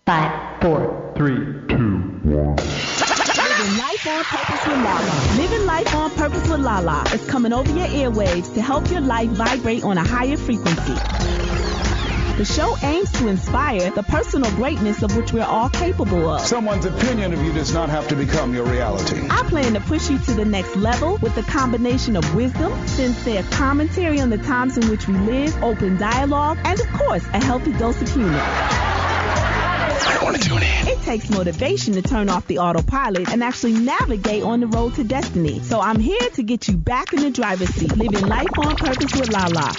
5, 4, 3, 2, 1. Living Life on Purpose with Lala. Living Life on Purpose with Lala is coming over your airwaves to help your life vibrate on a higher frequency. The show aims to inspire the personal greatness of which we're all capable of. Someone's opinion of you does not have to become your reality. I plan to push you to the next level with a combination of wisdom, sincere commentary on the times in which we live, open dialogue, and of course, a healthy dose of humor. I want to tune in. It takes motivation to turn off the autopilot and actually navigate on the road to destiny. So I'm here to get you back in the driver's seat, living life on purpose with Lala.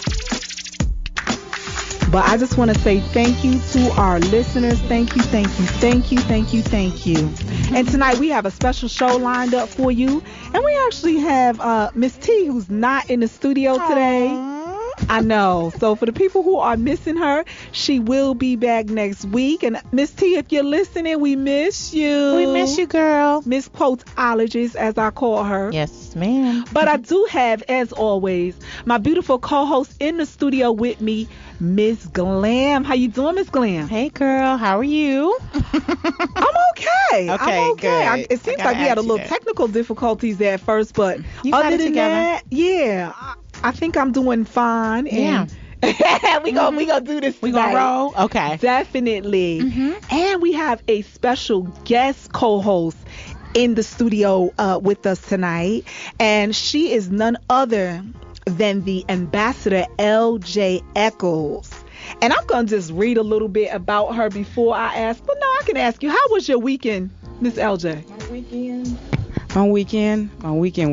But I just want to say thank you to our listeners. Thank you, thank you, thank you, thank you, thank you. And tonight we have a special show lined up for you. And we actually have Miss T, who's not in the studio today. I know. So for the people who are missing her, she will be back next week. And Miss T, if you're listening, we miss you. We miss you, girl. Miss Quoteologist, as I call her. Yes, ma'am. But I do have, as always, my beautiful co-host in the studio with me, Miss Glam. How you doing, Miss Glam? Hey, girl. How are you? I'm okay. I'm okay. Good. It seems like we had a little technical difficulties at first, but you got other it than together. that, yeah, I think I'm doing fine. Yeah. And we gonna do this. We gonna roll. Okay. Definitely. And we have a special guest co-host in the studio with us tonight, and she is none other than the Ambassador L.J. Eccles. And I'm going to just read a little bit about her before I ask. But no, I can ask you, how was your weekend, Miss L.J.? My weekend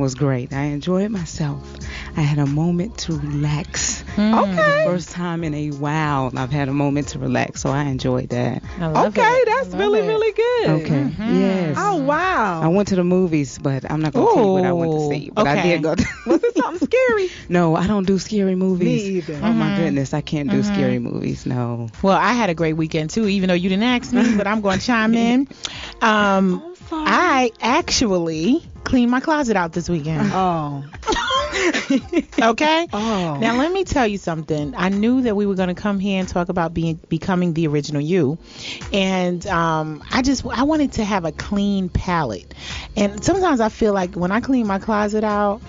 was great. I enjoyed myself. I had a moment to relax. Okay. First time in a while I've had a moment to relax, so I enjoyed that. Okay, that's really, really good. Okay. Yes. Oh, wow. I went to the movies, but I'm not going to tell you what I went to see. But I did go. Was it something scary? No, I don't do scary movies. Me either. Oh, my goodness. I can't do scary movies. No. Well, I had a great weekend, too, even though you didn't ask me, but I'm going to chime in. I actually cleaned my closet out this weekend. Oh. Okay? Oh. Now, let me tell you something. I knew that we were going to come here and talk about becoming the original you. And I wanted to have a clean palette. And sometimes I feel like when I clean my closet out,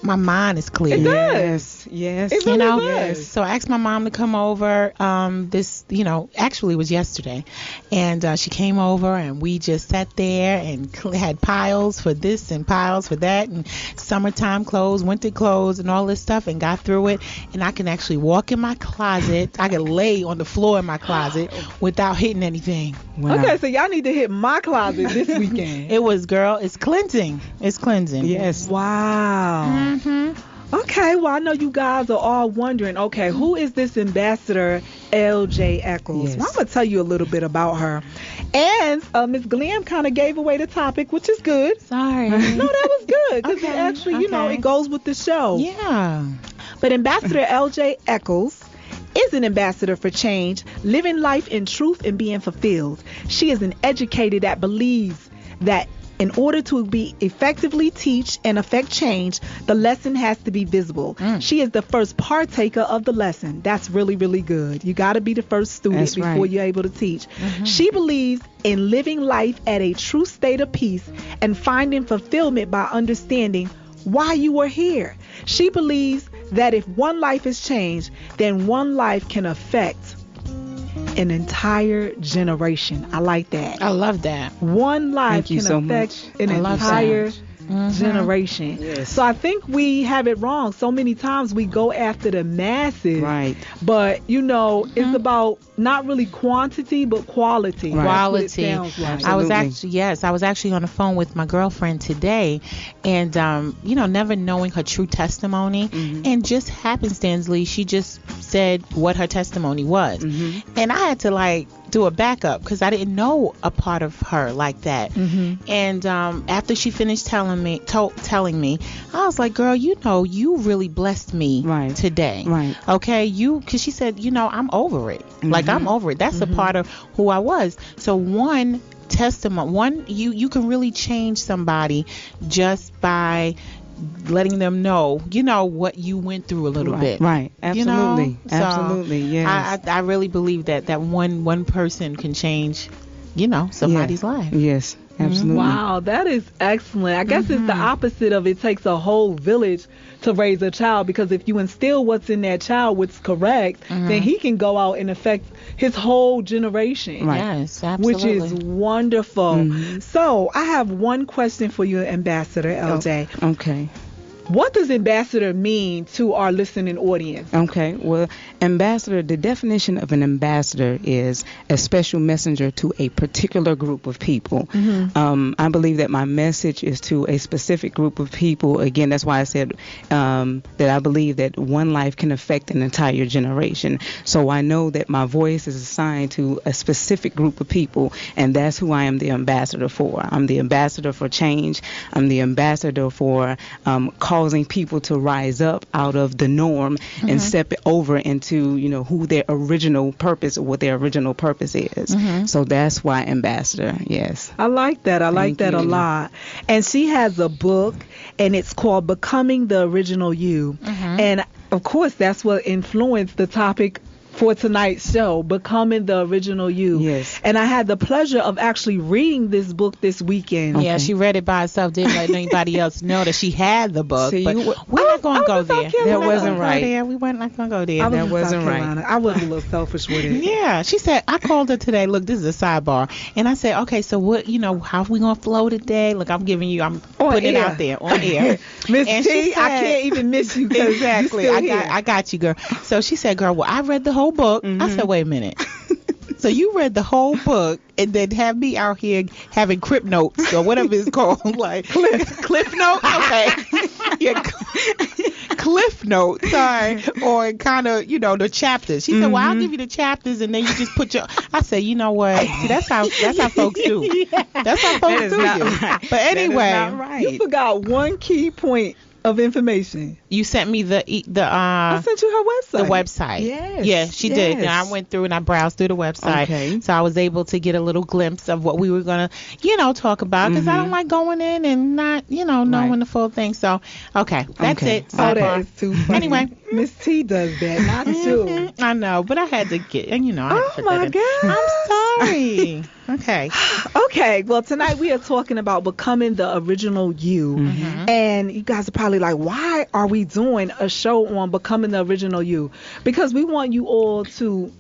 my mind is clear. It does. Yes. It really does. Yes. So I asked my mom to come over. Actually it was yesterday, and she came over and we just sat there and had piles for this and piles for that, and summertime clothes, winter clothes, and all this stuff, and got through it. And I can actually walk in my closet. I can lay on the floor in my closet without hitting anything. Wow. Okay, so y'all need to hit my closet this weekend. It's cleansing. It's cleansing. Yes. Wow. Okay, well, I know you guys are all wondering, okay, who is this Ambassador L.J. Eccles? Yes. Well, I'm going to tell you a little bit about her. And Miss Glam kind of gave away the topic, which is good. Sorry. No, that was good, because Okay, it actually, it goes with the show. Yeah. But Ambassador L.J. Eccles is an ambassador for change, living life in truth and being fulfilled. She is an educator that believes that in order to be effectively teach and affect change, the lesson has to be visible. She is the first partaker of the lesson. That's really, really good. You got to be the first student before you're able to teach. She believes in living life at a true state of peace and finding fulfillment by understanding why you are here. She believes that if one life is changed, then one life can affect an entire generation. I like that. I love that. One life Thank you can so affect much. an I love entire that. generation. Yes. So I think we have it wrong. So many times we go after the masses. Right. But, it's about not really quantity, but quality. Right. That's what it Quality. sounds like. I was Absolutely. actually on the phone with my girlfriend today, and never knowing her true testimony, and just happenstancely she just said what her testimony was, and I had to do a backup because I didn't know a part of her like that. And after she finished telling me, I was like, girl, you really blessed me today. Right. Okay, because she said, I'm over it. Like, I'm over it. That's a part of who I was. So you can really change somebody just by letting them know, what you went through a little bit. Right. Absolutely. So Absolutely. Yes. I really believe that one person can change, somebody's life. Yes. Absolutely. Wow, that is excellent. I guess it's the opposite of it takes a whole village to raise a child, because if you instill what's in that child, what's correct, then he can go out and affect his whole generation. Right. Yes, absolutely. Which is wonderful. So I have one question for you, Ambassador LJ. Okay. What does ambassador mean to our listening audience? Okay, well, ambassador, the definition of an ambassador is a special messenger to a particular group of people. I believe that my message is to a specific group of people. Again, that's why I said that I believe that one life can affect an entire generation. So I know that my voice is assigned to a specific group of people, and that's who I am the ambassador for. I'm the ambassador for change. I'm the ambassador for causing people to rise up out of the norm and step it over into, who their original purpose or what their original purpose is. So that's why ambassador. Yes. I like that. I like Thank that a you. lot. And she has a book, and it's called Becoming the Original You. And of course, that's what influenced the topic for tonight's show, Becoming the Original You. Yes. And I had the pleasure of actually reading this book this weekend. Yeah, she read it by herself, didn't let anybody else know that she had the book. See, but you- we're not going to go there. That wasn't right. We weren't not going to go there. I was That in wasn't South right. Carolina. I was a little selfish with it. Yeah, she said, I called her today. Look, this is a sidebar. And I said, okay, so what, how we going to flow today? Look, I'm putting it air. out there on air. Miss And T, she I said- can't even miss you. 'Cause Exactly. you're still here. I got you, girl. So she said, girl, well, I read the whole book. I said, wait a minute. So you read the whole book and then have me out here having crib notes or whatever it's called, like cliff notes? Okay. Yeah, cliff notes, sorry. Or kind of, the chapters. She said, well, I'll give you the chapters and then you just put I said, you know what? See, that's how folks do. That's how folks is do not you. right. But anyway, That is not right. You forgot one key point of information. you sent me I sent you her website. the website. Yes, Yeah, she did. And I yes. went through and I browsed through the website. Okay. So I was able to get a little glimpse of what we were going to, talk about, because I don't like going in and not, knowing Right. the full thing. So, okay, that's Okay. it. Oh, that Sidebar. is too funny. Anyway. Miss T does that, not you. I know, but I had to get, I had to Oh put my that in. God. I'm sorry. Okay. Okay, well, tonight we are talking about becoming the original you. And you guys are probably like, why are we doing a show on becoming the original you? Because we want you all to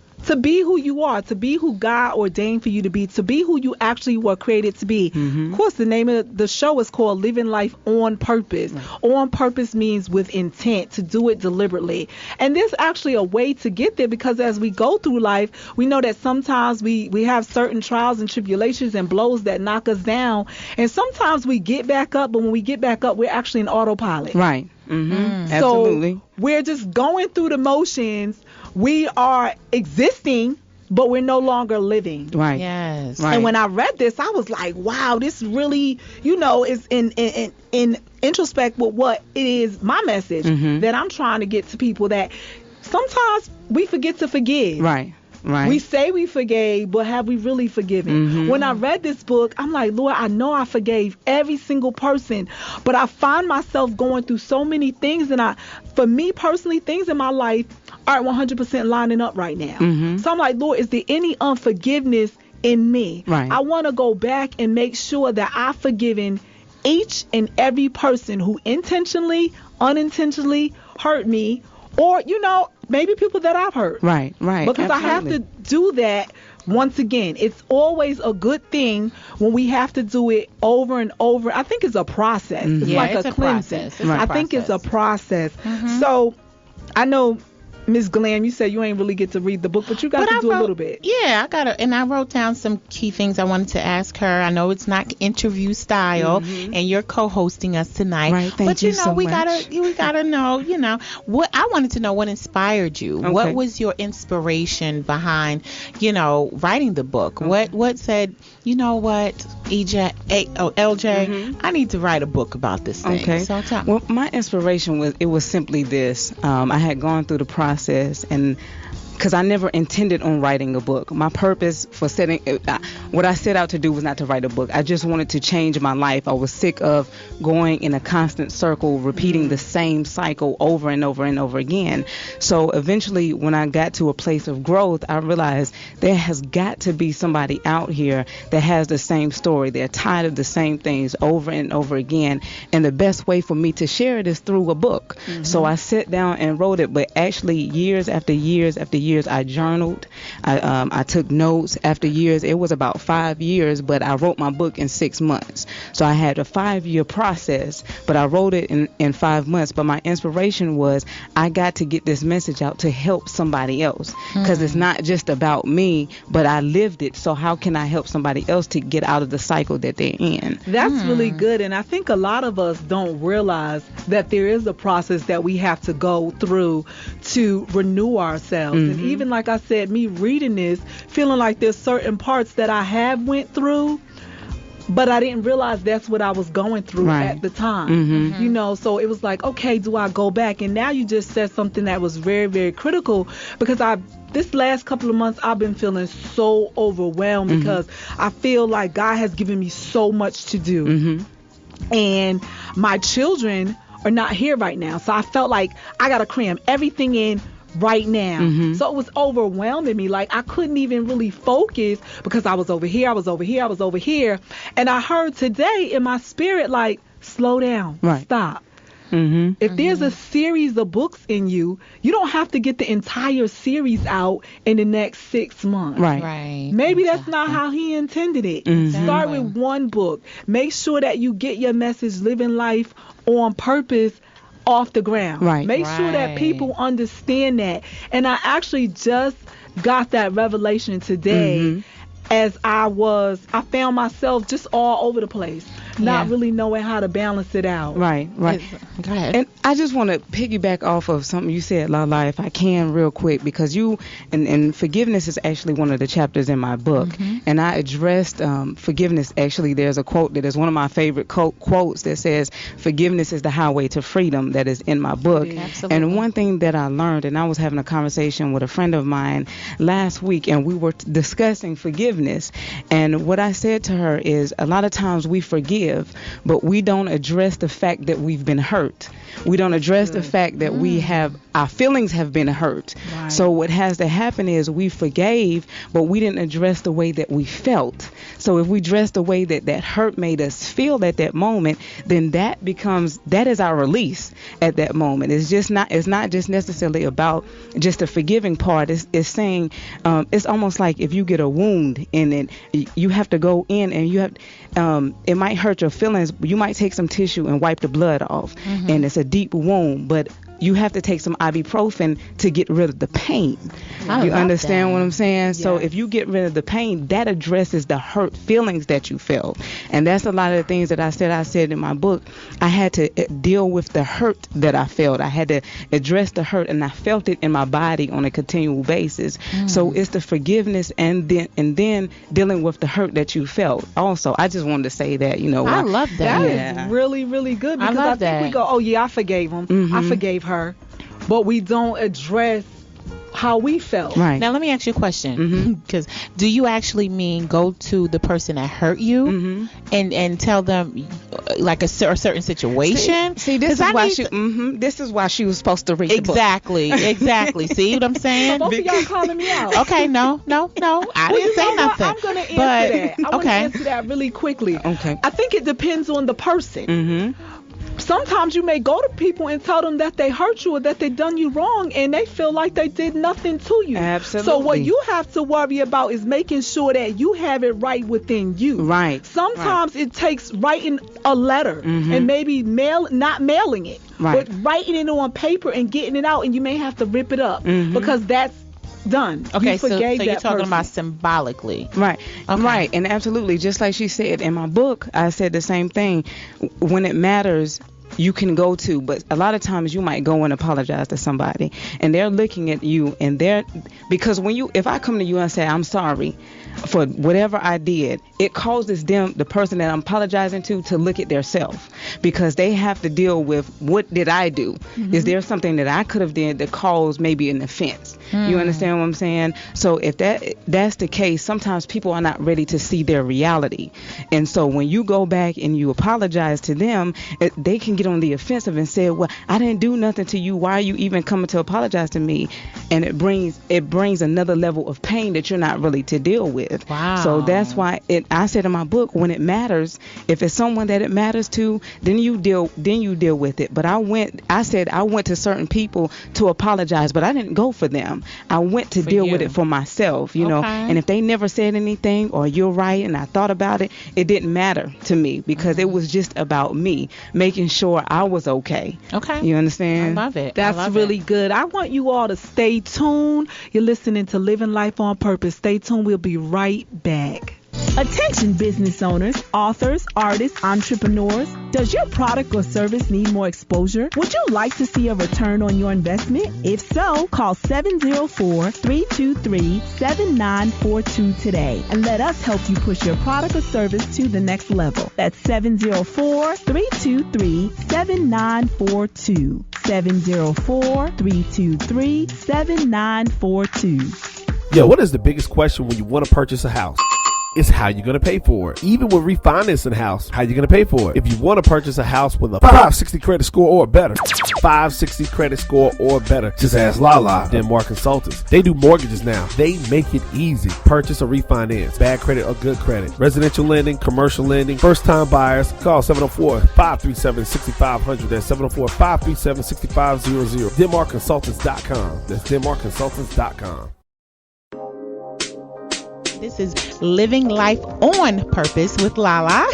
be who you are, to be who God ordained for you to be who you actually were created to be. Of course, the name of the show is called Living Life on Purpose. On purpose means with intent, to do it deliberately. And there's actually a way to get there, because as we go through life, we know that sometimes we have certain trials and tribulations and blows that knock us down. And sometimes we get back up, but when we get back up, we're actually in autopilot. Right. Absolutely. So we're just going through the motions. We are existing, but we're no longer living. Right. Yes. Right. And when I read this, I was like, wow, this really, is in introspect with what it is, my message that I'm trying to get to people, that sometimes we forget to forgive. Right. Right. We say we forgave, but have we really forgiven? When I read this book, I'm like, Lord, I know I forgave every single person, but I find myself going through so many things, and for me personally, things in my life aren't 100% lining up right now. So I'm like, Lord, is there any unforgiveness in me? Right. I want to go back and make sure that I've forgiven each and every person who intentionally, unintentionally hurt me, or, maybe people that I've hurt. Right. Right. Because I have to do that once again. It's always a good thing when we have to do it over and over. I think it's a process. It's Yeah, like it's a a cleansing. process. It's a I think it's a process. process. So I know, Ms. Glam, you said you ain't really get to read the book, but you got to do a little bit. Yeah, I wrote down some key things I wanted to ask her. I know it's not interview style, and you're co-hosting us tonight. Right, thank but you so we much. gotta know, what I wanted to know, what inspired you. Okay. What was your inspiration behind, writing the book? What said, LJ, I need to write a book about this thing. Okay. So tell me. Well, my inspiration was simply this. I had gone through the process, and because I never intended on writing a book. My purpose for what I set out to do was not to write a book. I just wanted to change my life. I was sick of going in a constant circle, repeating the same cycle over and over and over again. So eventually, when I got to a place of growth, I realized there has got to be somebody out here that has the same story. They're tired of the same things over and over again. And the best way for me to share it is through a book. So I sat down and wrote it. But actually, years after years after years, I journaled. I took notes. After years, it was about 5 years, but I wrote my book in 6 months. So I had a 5-year process, but I wrote it in 5 months. But my inspiration was I got to get this message out to help somebody else, because it's not just about me, but I lived it. So how can I help somebody else to get out of the cycle that they're in? That's really good. And I think a lot of us don't realize that there is a process that we have to go through to renew ourselves. And even like I said, me reading this, feeling like there's certain parts that I have went through, but I didn't realize that's what I was going through at the time. You know, so it was like, okay, do I go back? And now you just said something that was very, very critical, because this last couple of months, I've been feeling so overwhelmed because I feel like God has given me so much to do. And my children are not here right now. So I felt like I got to cram everything in right now. So it was overwhelming me. Like, I couldn't even really focus because I was over here, I was over here, I was over here. And I heard today in my spirit, like, slow down, stop. If there's a series of books in you, you don't have to get the entire series out in the next 6 months. Maybe that's not how he intended it. Start with one book. Make sure that you get your message, living life on purpose, off the ground. Make sure that people understand that. And I actually just got that revelation today as I found myself just all over the place, not really knowing how to balance it out. Go ahead. And I just want to piggyback off of something you said, Lala, if I can, real quick, because and forgiveness is actually one of the chapters in my book. And I addressed forgiveness. Actually, there's a quote that is one of my favorite quotes that says, forgiveness is the highway to freedom, that is in my book. And one thing that I learned, and I was having a conversation with a friend of mine last week, and we were discussing forgiveness. And what I said to her is, a lot of times we forgive, but we don't address the fact that we've been hurt. We don't address the fact that our feelings have been hurt. So what has to happen is we forgave, but we didn't address the way that we felt. So if we address the way that hurt made us feel at that moment, then that is our release at that moment. It's not just necessarily about just the forgiving part. It's saying, it's almost like if you get a wound in it, you have to go in and you have, it might hurt your feelings. You might take some tissue and wipe the blood off, and it's a deep wound, but you have to take some ibuprofen to get rid of the pain. You understand what I'm saying? Yes. So if you get rid of the pain, that addresses the hurt feelings that you felt. And that's a lot of the things that I said in my book. I had to deal with the hurt that I felt. I had to address the hurt, and I felt it in my body on a continual basis. So it's the forgiveness and then dealing with the hurt that you felt. Also, I just wanted to say that, I love that. That is really, really good, because I think we go, oh yeah, I forgave him. I forgave her, but we don't address how we felt. Now let me ask you a question, because do you actually mean go to the person that hurt you and tell them like a certain situation? See, this is why she was supposed to read the book. Exactly. See what I'm saying? So both of y'all calling me out. Okay, no, I didn't say nothing. I'm going to answer that. I want to answer that really quickly. Okay. I think it depends on the person. Sometimes you may go to people and tell them that they hurt you or that they done you wrong, and they feel like they did nothing to you. Absolutely. So what you have to worry about is making sure that you have it right within you. Sometimes it takes writing a letter and maybe not mailing it, but writing it on paper and getting it out, and you may have to rip it up because that's done. Okay, so you're talking about symbolically. Right. And absolutely, just like she said in my book, I said the same thing. When it matters, you can go to, but a lot of times you might go and apologize to somebody, and they're looking at you, and because if I come to you and say I'm sorry for whatever I did, it causes them, the person that I'm apologizing to look at their self, because they have to deal with, what did I do? Is there something that I could have done that caused maybe an offense? You understand what I'm saying? So if that's the case, sometimes people are not ready to see their reality. And so when you go back and you apologize to them, they can get on the offensive and say, well, I didn't do nothing to you. Why are you even coming to apologize to me? And it brings another level of pain that you're not really to deal with. Wow. So that's why I said in my book, when it matters, if it's someone that it matters to, then you deal with it. But I said I went to certain people to apologize, but I didn't go for them. I went to deal with it for myself, you know. And if they never said anything, or you're right and I thought about it, it didn't matter to me, because it was just about me making sure I was okay. Okay. You understand? I love it. That's really good. I want you all to stay tuned. You're listening to Living Life on Purpose. Stay tuned. We'll be right back. Attention business owners, authors, artists, entrepreneurs. Does your product or service need more exposure? Would you like to see a return on your investment? If so, call 704-323-7942 today and let us help you push your product or service to the next level. That's 704-323-7942. 704-323-7942. Yo, what is the biggest question when you want to purchase a house? It's how you're going to pay for it. Even with refinancing a house, how you're going to pay for it. If you want to purchase a house with a 560 credit score or better, 560 credit score or better, just ask Lala, Denmark Consultants. They do mortgages now. They make it easy. Purchase or refinance, bad credit or good credit, residential lending, commercial lending, first-time buyers. Call 704-537-6500. That's 704-537-6500. DenmarkConsultants.com. That's DenmarkConsultants.com. This is Living Life on Purpose with Lala.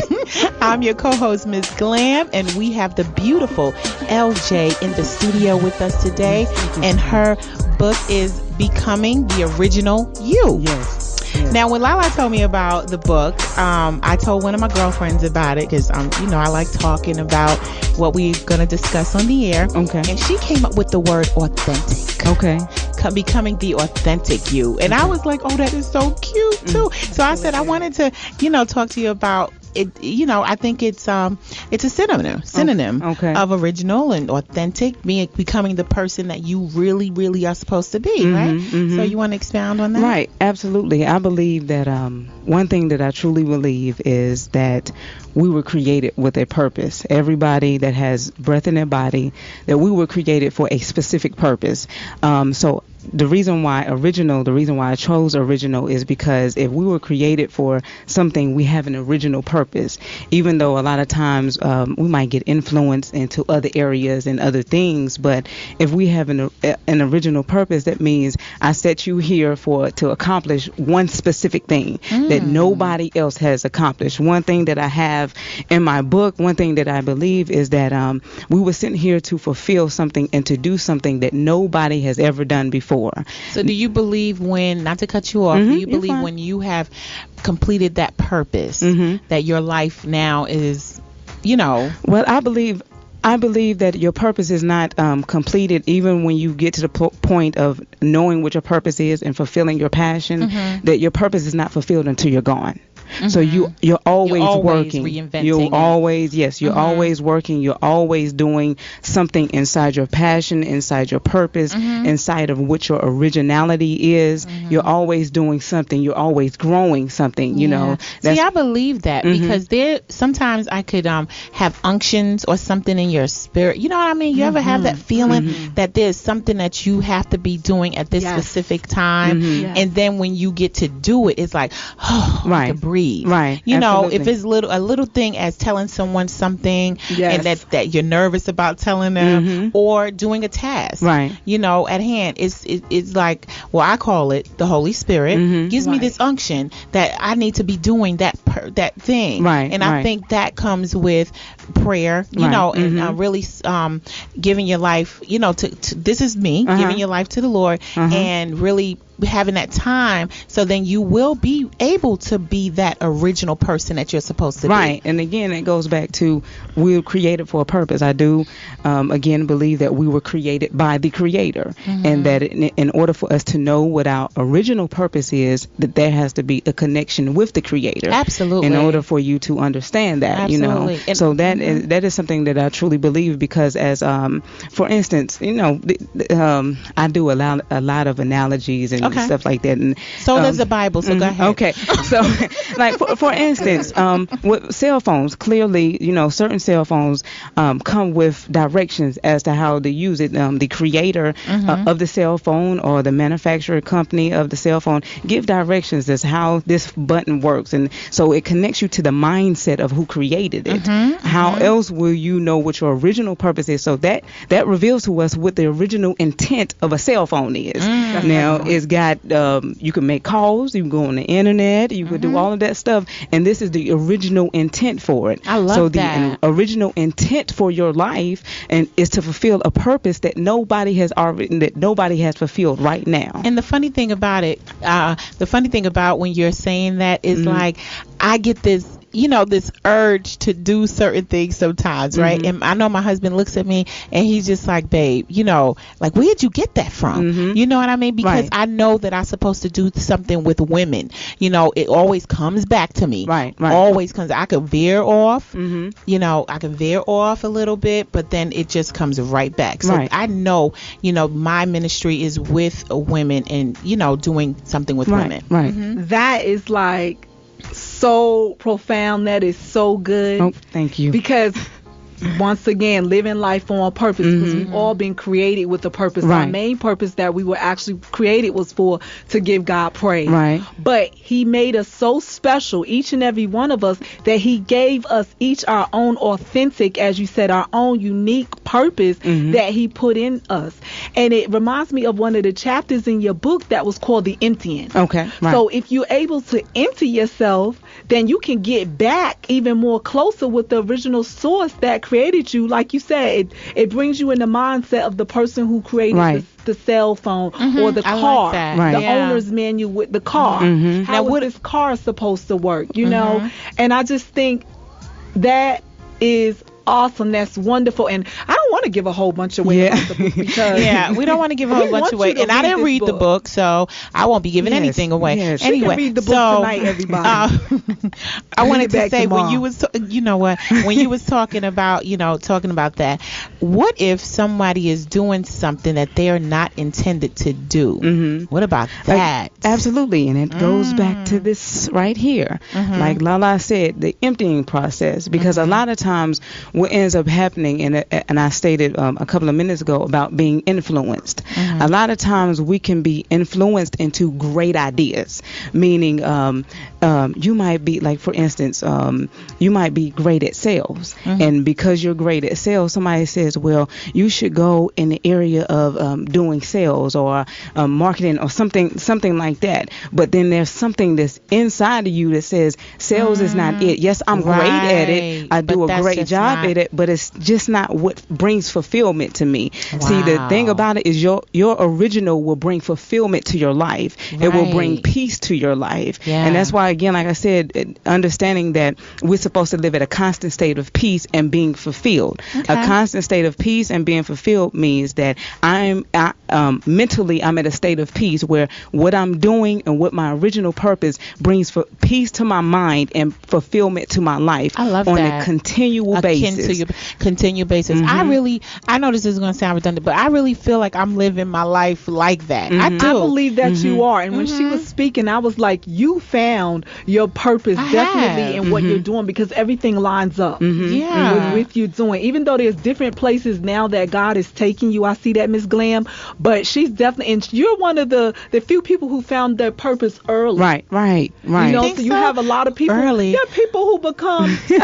I'm your co-host, Ms. Glam, and we have the beautiful LJ in the studio with us today. And her book is Becoming the Original You. Yes. Now, when Lala told me about the book, I told one of my girlfriends about it because, I like talking about what we're going to discuss on the air. Okay. And she came up with the word authentic. Okay. Becoming the authentic you. And I was like, oh, that is so cute too. So I said I wanted to, talk to you about it. I think it's a synonym of original and authentic, becoming the person that you really, really are supposed to be, right? Mm-hmm. So you want to expound on that? Right, absolutely. I believe that one thing that I truly believe is that we were created with a purpose. Everybody that has breath in their body, that we were created for a specific purpose. So the reason why I chose original is because if we were created for something, we have an original purpose. Even though a lot of times we might get influenced into other areas and other things, but if we have an original purpose, that means I set you here to accomplish one specific thing that nobody else has accomplished. One thing that I have in my book, one thing that I believe is that we were sent here to fulfill something and to do something that nobody has ever done before. So do you believe not to cut you off, do you believe when you have completed that purpose that your life now is, Well, I believe that your purpose is not completed even when you get to the point of knowing what your purpose is and fulfilling your passion, that your purpose is not fulfilled until you're gone. So you're always working. You're always working. You're always doing something inside your passion, inside your purpose, inside of what your originality is. You're always doing something. You're always growing something, See, I believe that because sometimes I could have unctions or something in your spirit. You know what I mean? You ever have that feeling that there's something that you have to be doing at this specific time, and then when you get to do it, it's like, I can breathe. Right. If it's a little thing as telling someone something and that you're nervous about telling them, or doing a task, at hand, it's like, well, I call it the Holy Spirit gives me this unction that I need to be doing that thing, and I think that comes with prayer, and really giving your life, to this is me giving your life to the Lord, and really having that time, so then you will be able to be that original person that you're supposed to be. Right. And again, it goes back to we're created for a purpose. I do, again, believe that we were created by the Creator, and that in order for us to know what our original purpose is, that there has to be a connection with the Creator. Absolutely. In order for you to understand that, Absolutely. you know. So that is something that I truly believe, because as for instance, you know, I do a lot of analogies and stuff like that, and so does the Bible. So go ahead. Okay. So like for instance, with cell phones, clearly, you know, certain cell phones come with directions as to how to use it. The creator of the cell phone or the manufacturer company of the cell phone give directions as how this button works, and so it connects you to the mindset of who created it. How else will you know what your original purpose is? So that reveals to us what the original intent of a cell phone is. Now it's got you can make calls, you can go on the internet, you can do all of that stuff, and this is the original intent for it. I love that. The original intent for your life and is to fulfill a purpose that nobody has fulfilled right now. And the funny thing about it, when you're saying that is like, I get this, you know, this urge to do certain things sometimes, right? And I know my husband looks at me and he's just like, babe, you know, like, where'd you get that from? You know what I mean? Because I know that I'm supposed to do something with women. You know, it always comes back to me. Right. Always comes. I could veer off, you know, I can veer off a little bit, but then it just comes right back. So I know, you know, my ministry is with women and, you know, doing something with women. That is like so profound. That is so good. Oh, thank you. Because once again, living life on purpose, because we've all been created with a purpose. Our main purpose that we were actually created was to give God praise. But he made us so special, each and every one of us, that he gave us each our own authentic, as you said, our own unique purpose that he put in us. And it reminds me of one of the chapters in your book that was called The Emptying. So if you're able to empty yourself, then you can get back even more closer with the original source that created you. Like you said, it brings you in the mindset of the person who created the cell phone or the car, the owner's manual with the car. How is this car supposed to work, you know? And I just think that is awesome. That's wonderful. And I don't want to give a whole bunch away about the book, because we don't want to give a whole bunch away. And I didn't read the book, so I won't be giving anything away. Anyway, you can read the book tonight, everybody. I wanted to say, when you was when you was talking about that, what if somebody is doing something that they are not intended to do? What about that? Absolutely. And it goes back to this right here. Like Lala said, the emptying process, because a lot of times what ends up happening, and I stated a couple of minutes ago about being influenced. A lot of times we can be influenced into great ideas, meaning you might be, like, for instance, you might be great at sales, and because you're great at sales, somebody says, well, you should go in the area of doing sales or marketing or something like that. But then there's something that's inside of you that says sales is not it. Yes, I'm great at it. I do a great job at it, but it's just not what brings fulfillment to me. See, the thing about it is your original will bring fulfillment to your life. It will bring peace to your life. And that's why, again, like I said, understanding that we're supposed to live at a constant state of peace and being fulfilled. A constant state of peace and being fulfilled means that mentally I'm at a state of peace where what I'm doing and what my original purpose brings for peace to my mind and fulfillment to my life. I love on that. a continual basis. Continual basis. I know this is going to sound redundant, but I really feel like I'm living my life like that. I do. I believe that you are. And when she was speaking, I was like, you found your purpose definitely in what you're doing, because everything lines up with you doing. Even though there's different places now that God is taking you, I see that, Miss Glam, but she's definitely, and you're one of the few people who found their purpose early. Right. You know, so you have a lot of people. Early. There are people who become people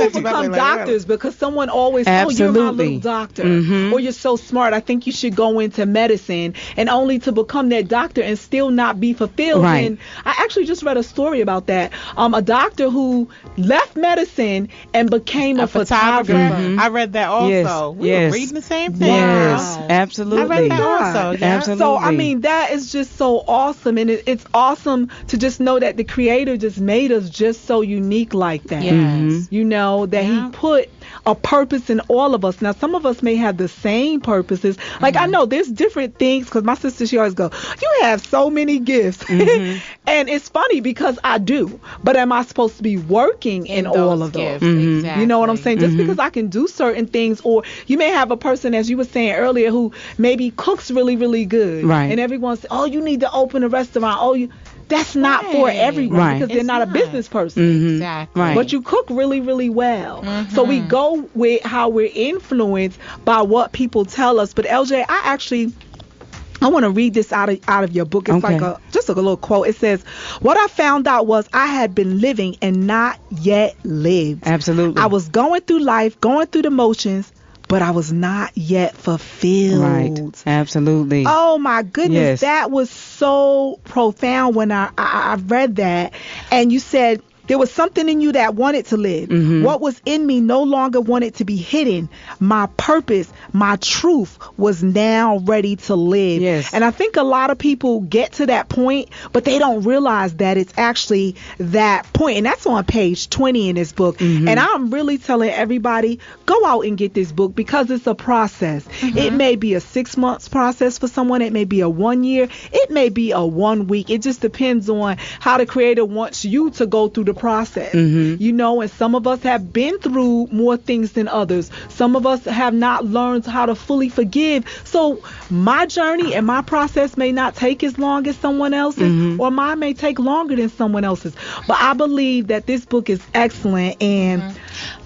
who become doctors because because someone always, oh, you're my little doctor, or you're so smart, I think you should go into medicine, and only to become that doctor and still not be fulfilled. Right. And I actually just read a story about that. A doctor who left medicine and became a photographer. I read that also. Yes, We were reading the same thing. Yes, Wow. absolutely. I read that also. Yeah. Absolutely. So, I mean, that is just so awesome. And it's awesome to just know that the Creator just made us just so unique like that. Yes. You know, that Yeah. He put a purpose in all of us. Now, some of us may have the same purposes. Like, I know there's different things, because my sister, she always go, you have so many gifts. And it's funny because I do. But am I supposed to be working in all of those? Exactly. You know what I'm saying? Just because I can do certain things, or you may have a person, as you were saying earlier, who maybe cooks really, really good. Right. And everyone's, oh, you need to open a restaurant. Oh, that's not for Right. everyone, Right. because they're It's not a not. business person. Exactly. Right. But you cook really, really well. So we go with how we're influenced by what people tell us. But LJ, I want to read this out of your book. It's Okay. like just a little quote. It says, "What I found out was I had been living and not yet lived. Absolutely. I was going through life, going through the motions, but I was not yet fulfilled." Right. Absolutely. Oh my goodness, Yes. that was so profound when I read that. And you said there was something in you that wanted to live. What was in me no longer wanted to be hidden. My purpose, my truth was now ready to live. Yes. And I think a lot of people get to that point, but they don't realize that it's actually that point. And that's on page 20 in this book. And I'm really telling everybody, go out and get this book, because it's a process. It may be a 6 months process for someone. It may be a 1 year. It may be a 1 week. It just depends on how the Creator wants you to go through the process. You know, and some of us have been through more things than others. Some of us have not learned how to fully forgive. So my journey and my process may not take as long as someone else's, or mine may take longer than someone else's. But I believe that this book is excellent. And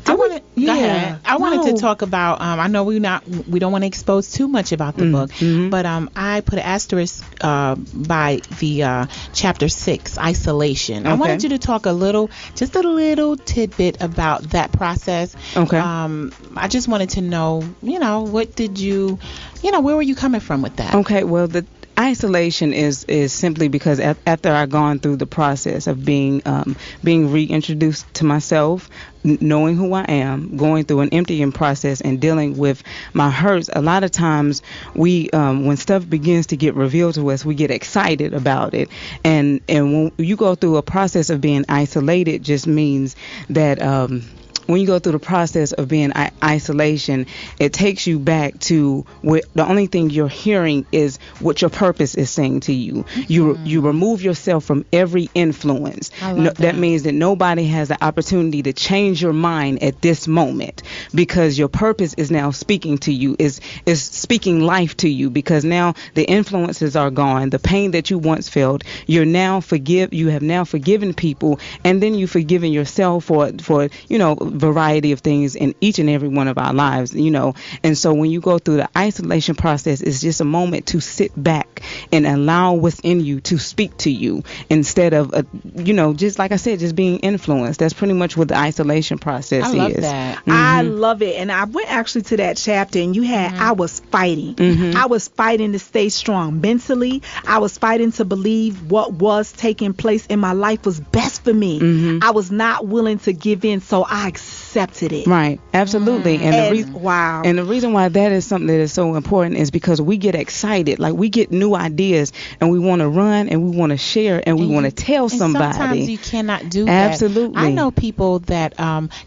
Go ahead. I wanted to talk about. I know we don't want to expose too much about the book, but I put an asterisk by the chapter 6, isolation. I wanted you to talk just a little tidbit about that process. Okay. I just wanted to know, what did you, where were you coming from with that? Okay. Well, the isolation is simply because after I've gone through the process of being reintroduced to myself, knowing who I am, going through an emptying process and dealing with my hurts, a lot of times we when stuff begins to get revealed to us, we get excited about it. And when you go through a process of being isolated, just means that when you go through the process of being isolation, it takes you back to where the only thing you're hearing is what your purpose is saying to you. You remove yourself from every influence. That means that nobody has the opportunity to change your mind at this moment, because your purpose is now speaking to you, is speaking life to you, because now the influences are gone. The pain that you once felt, you have now forgiven people, and then you've forgiven yourself for variety of things in each and every one of our lives, and so when you go through the isolation process, it's just a moment to sit back and allow within you to speak to you, instead of just like I said, just being influenced. That's pretty much what the isolation process is. I love that. I love it. And I went actually to that chapter, and you had I was fighting. I was fighting to stay strong mentally. I was fighting to believe what was taking place in my life was best for me. I was not willing to give in, so I accepted it. Right. Absolutely. Wow. And the reason why that is something that is so important is because we get excited. Like, we get new ideas, and we want to run, and we want to share, and we want to tell somebody. Sometimes you cannot do that. Absolutely. I know people that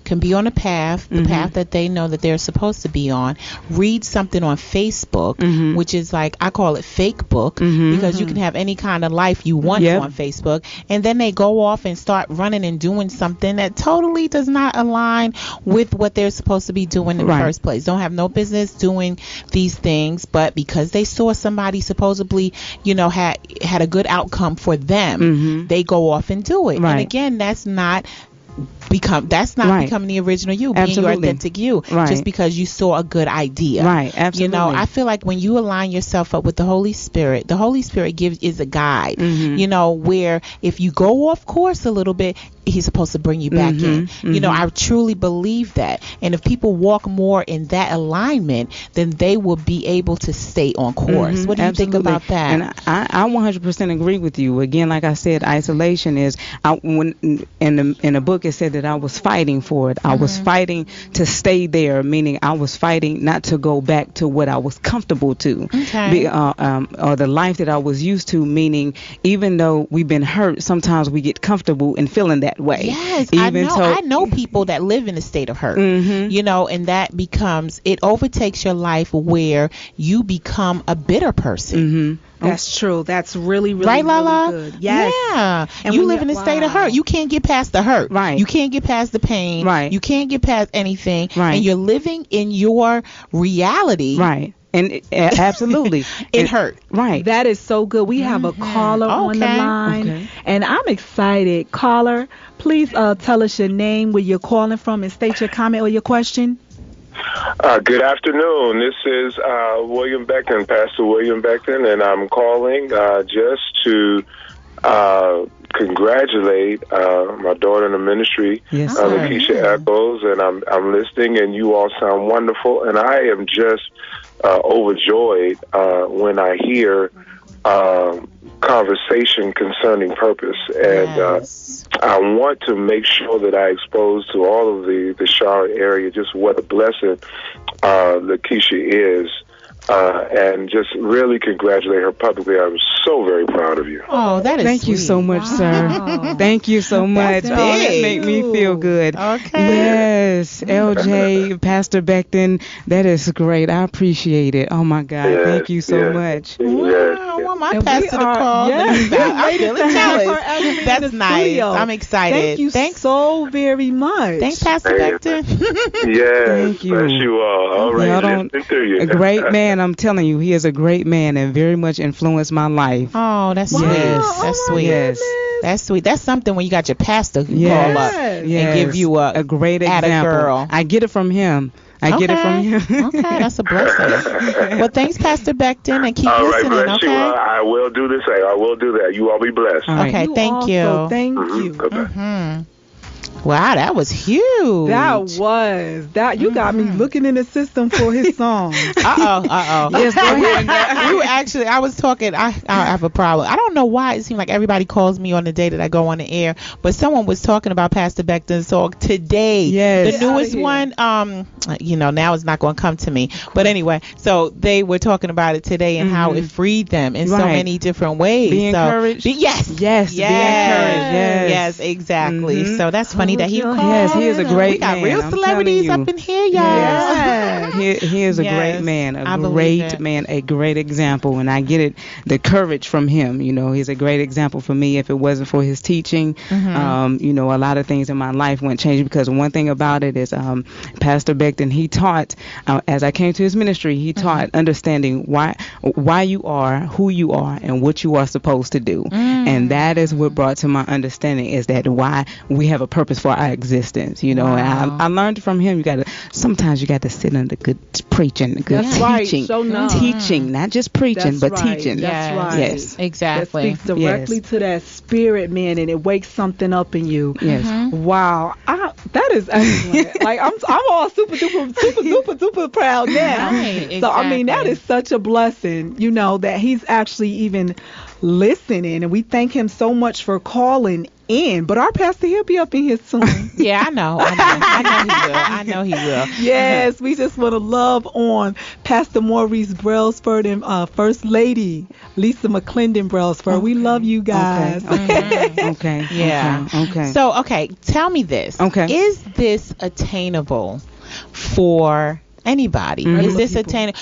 can be on a path, the path that they know that they're supposed to be on, read something on Facebook, which is like, I call it fake book, because you can have any kind of life you want on Facebook, and then they go off and start running and doing something that totally does not align with what they're supposed to be doing in the first place. Don't have no business doing these things, but because they saw somebody supposedly, had a good outcome for them, they go off and do it. And again, that's not becoming the original you, being your authentic you, just because you saw a good idea. Absolutely. I feel like when you align yourself up with the Holy Spirit is a guide. Where if you go off course a little bit, he's supposed to bring you back in. You know, I truly believe that. And if people walk more in that alignment, then they will be able to stay on course. What do you think about that? And I 100% agree with you. Again, like I said, isolation is, when in the book it said that I was fighting for it. I was fighting to stay there, meaning I was fighting not to go back to what I was comfortable to, or the life that I was used to, meaning even though we've been hurt, sometimes we get comfortable in feeling that way. Yes, I know people that live in a state of hurt, you know, and that becomes, it overtakes your life where you become a bitter person. That's true. That's really, really, right, Lala? really good. Yes. Yeah. And you live in a state of hurt. You can't get past the hurt. Right. You can't get past the pain. Right. You can't get past anything. Right. And you're living in your reality. Right. And absolutely. It hurt. Right. That is so good. We have a caller on the line, and I'm excited. Caller, please tell us your name, where you're calling from, and state your comment or your question. Good afternoon. This is William Becton, Pastor William Becton, and I'm calling just to congratulate my daughter in the ministry, Lakeisha Echoes, and I'm listening, and you all sound wonderful, and I am just overjoyed when I hear conversation concerning purpose, and I want to make sure that I expose to all of the Charlotte area just what a blessing Lakeisha is, and just really congratulate her publicly. I'm so very proud of you. Oh, that is Thank sweet. you so much, sir. Thank you so much. That's Oh, that big. made me feel good. Okay. Yes, LJ, Pastor Becton, that is great. I appreciate it. Oh my God, Yes, thank you so yes. much. I want my And pastor to we are- call. yes. I'm feeling jealous. In That's the nice. studio. I'm excited. Thank you so very much. Thanks, Pastor Hey. Becton. Yes, Thank you. bless you all. All right, Y'all don't- listening to you. A great man, I'm telling you, he is a great man and very much influenced my life. Oh, that's sweet. Yes. That's Oh, my sweet. Yes. That's sweet. That's something when you got your pastor Yes. call up and give you a great atta example. girl. I get it from him. I get it from him. Okay, that's a blessing. Well, thanks, Pastor Becton, and keep All right, listening, bless you. okay? I will do the same. I will do that. You all be blessed. All right. Okay, thank also, you. Thank Mhm. you. Bye-bye. Wow, that was huge. You got me looking in the system for his song. Uh-oh. Yes, go ahead. You actually, I was talking, I have a problem. I don't know why it seems like everybody calls me on the day that I go on the air, but someone was talking about Pastor Becton's song today. Yes. The newest one, now it's not going to come to me. But anyway, so they were talking about it today and how it freed them in so Right. many different ways. Be encouraged. Yes. Yes, be encouraged. Yes. Yes, exactly. So that's funny that he called. Yes, he is a great We got man. real I'm celebrities telling up you. in here, y'all. Yes. He is a Yes, great man, I a believe great it. man, a great example. And I get it, the courage from him. You know, he's a great example for me. If it wasn't for his teaching, a lot of things in my life wouldn't change, because one thing about it is Pastor Becton, he taught, as I came to his ministry, he taught understanding why you are, who you are, and what you are supposed to do. And that is what brought to my understanding, is that why we have a purpose for our existence, and I learned from him, sometimes you got to sit under good preaching, good That's right. teaching, Show enough. teaching, not just preaching, That's but right. teaching. That's right. Yes. That Exactly. speaks directly to that spirit, man, and it wakes something up in you. Yes. Wow, that is excellent. Like I'm all super duper proud now. Right, So I mean, that exactly. is such a blessing, that he's actually even listening, and we thank him so much for calling in. But our pastor, he'll be up in here soon. Yeah, I know he will. Yes, we just want to love on Pastor Maurice Brailsford and First Lady Lisa McClendon Brailsford. We love you guys. Okay. Yeah. Okay. So, okay, tell me this. Okay. Is this attainable for anybody? Is this attainable?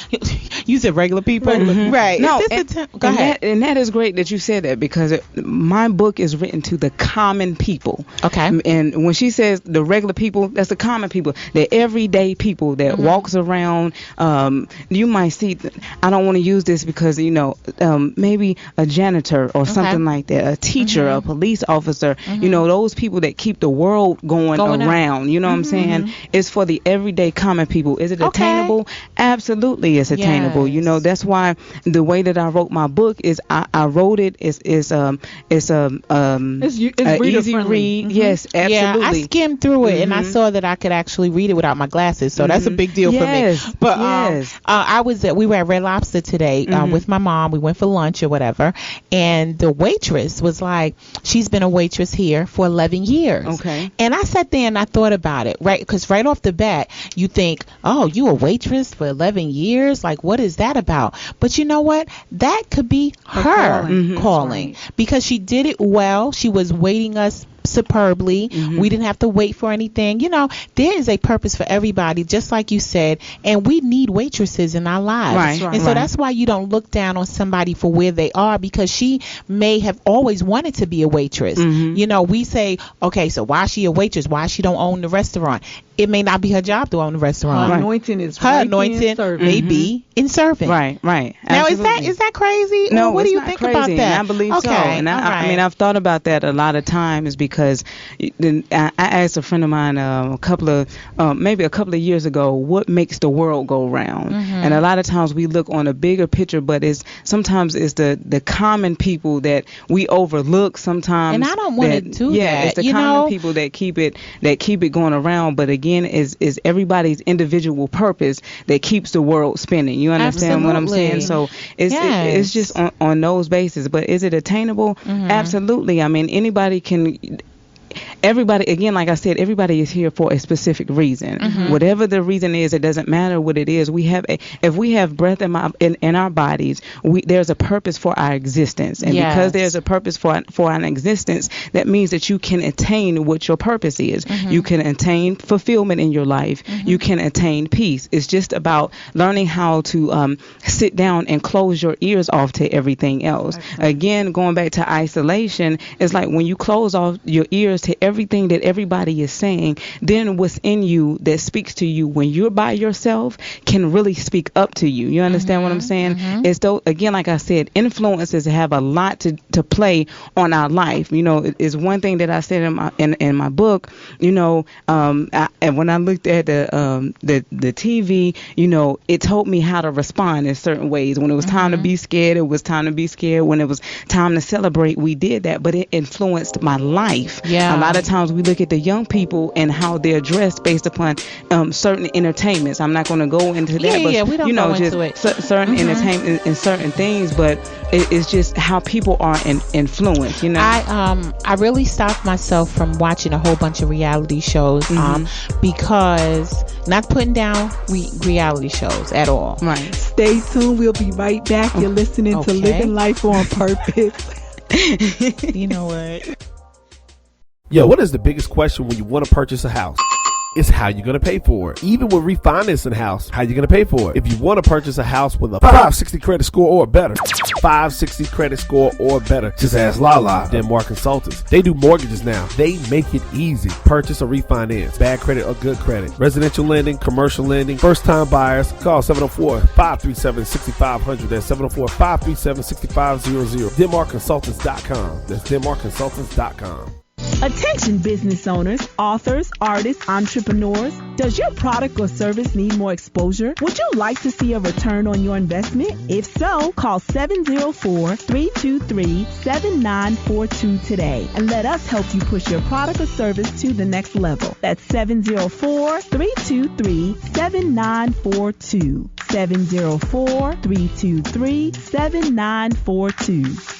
You said regular people? Right. No, Is this Go ahead. And that is great that you said that, because my book is written to the common people. Okay. And when she says the regular people, that's the common people, the everyday people that walks around. You might see, I don't want to use this because, maybe a janitor or something like that, a teacher, a police officer, those people that keep the world going Going up. around. You know what I'm saying? It's for the everyday common people. Is it Okay. attainable? Absolutely, it's attainable. Yes. You know, that's why the way that I wrote my book is I wrote it is It's a reader easy friendly. read. Yes, absolutely. Yeah, I skimmed through it and I saw that I could actually read it without my glasses, so that's a big deal for me. But we were at Red Lobster today with my mom. We went for lunch or whatever, and the waitress was like, she's been a waitress here for 11 years. Okay. And I sat there and I thought about it, right? Because right off the bat, you think, oh, you a waitress for 11 years? Like, what is that about? But you know what? That could be her calling. Right. Because she did it well. She was waiting us superbly. We didn't have to wait for anything. You know, there is a purpose for everybody, just like you said, and we need waitresses in our lives. Right. And so that's why you don't look down on somebody for where they are, because she may have always wanted to be a waitress. You know, we say, okay, so why is she a waitress? Why she don't own the restaurant? It may not be her job to own the restaurant. Her anointing is her anointing may be in serving. Right. Now, Absolutely. is that crazy? No, what do it's you not think crazy, about that? And I believe so. And I mean, I've thought about that a lot of times, because I asked a friend of mine maybe a couple of years ago, what makes the world go round? And a lot of times we look on a bigger picture, but sometimes it's the common people that we overlook sometimes. And I don't want to do that. Yeah, it's the common people that keep it going around. But again, is everybody's individual purpose that keeps the world spinning. You understand what I'm saying? So it's just on those bases. But is it attainable? Absolutely. I mean, everybody, again, like I said, everybody is here for a specific reason. Whatever the reason is, it doesn't matter what it is. If we have breath in our bodies, there's a purpose for our existence. And because there's a purpose for an existence, that means that you can attain what your purpose is. You can attain fulfillment in your life. You can attain peace. It's just about learning how to sit down and close your ears off to everything else. Again, going back to isolation, it's like when you close off your ears to everything that everybody is saying, then what's in you that speaks to you when you're by yourself can really speak up to you. You understand what I'm saying? It's though, again, like I said, influences have a lot to play on our life. You know, it's one thing that I said in my book. You know, and when I looked at the TV, you know, it told me how to respond in certain ways. When it was time to be scared, it was time to be scared. When it was time to celebrate, we did that. But it influenced my life. A lot of times we look at the young people and how they're dressed based upon certain entertainments. I'm not going to go into that, but we don't you know, go just into it. Certain entertainment and certain things. But it's just how people are influenced. You know, I really stopped myself from watching a whole bunch of reality shows because not putting down reality shows at all. Right. Stay tuned. We'll be right back. You're listening to Living Life on Purpose. You know what? Yo, what is the biggest question when you want to purchase a house? It's how you're going to pay for it. Even with refinancing a house, how you're going to pay for it. If you want to purchase a house with a 560 credit score or better, 560 credit score or better, just ask Lala, Denmark Consultants. They do mortgages now. They make it easy. Purchase or refinance, bad credit or good credit, residential lending, commercial lending, first-time buyers. Call 704-537-6500. That's 704-537-6500. DenmarkConsultants.com. That's DenmarkConsultants.com. Attention business owners, authors, artists, entrepreneurs. Does your product or service need more exposure? Would you like to see a return on your investment? If so, call 704-323-7942 today and let us help you push your product or service to the next level. That's 704-323-7942. 704-323-7942.